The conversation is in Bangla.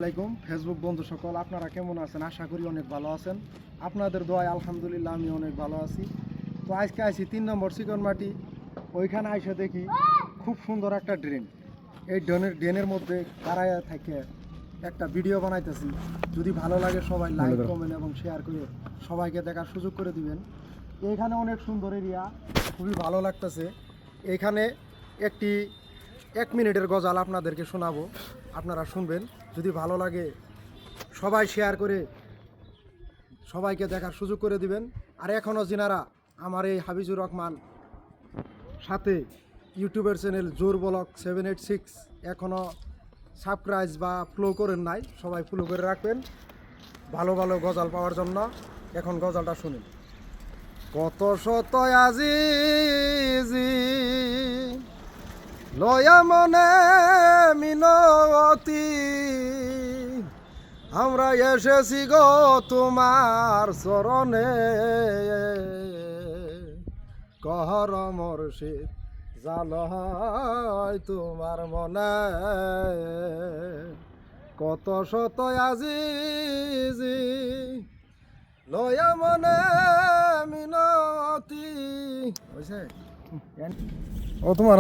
আসসালামাইকুম ফেসবুক বন্ধু সকল, আপনারা কেমন আছেন? আশা করি অনেক ভালো আছেন। আপনাদের দোয়ায় আলহামদুলিল্লাহ আমি অনেক ভালো আছি। তো আজকে আইছি 3 নম্বর চিকনমাটি। ওইখানে আইসা দেখি খুব সুন্দর একটা ড্রেন। এই ড্রেনের মধ্যে দাঁড়ায় থেকে একটা ভিডিও বানাইতেছি। যদি ভালো লাগে সবাই লাইক কমেন্ট এবং শেয়ার করে সবাইকে দেখার সুযোগ করে দিবেন। এইখানে অনেক সুন্দর এরিয়া, খুবই ভালো লাগতেছে। এইখানে একটি 1 মিনিটের গজাল আপনাদেরকে শোনাবো, আপনারা শুনবেন। যদি ভালো লাগে সবাই শেয়ার করে সবাইকে দেখার সুযোগ করে দিবেন। আর এখনও যিনারা আমার এই হাবিজুর রহমান সাথে ইউটিউবের চ্যানেল জোর ব্লগ 786 এখনও সাবস্ক্রাইব বা ফলো করেন নাই, সবাই ফলো করে রাখবেন ভালো ভালো গজাল পাওয়ার জন্য। এখন গজালটা শুনুন। কত শত আজিজি লয়া মনে মিনতি, আমরা এসেছি গো তোমার চরণে, কহর মুর্শিদ জাল হয় তোমার মনে। কত শত আজিজি লয়া মনে মিনতি। ও তোমার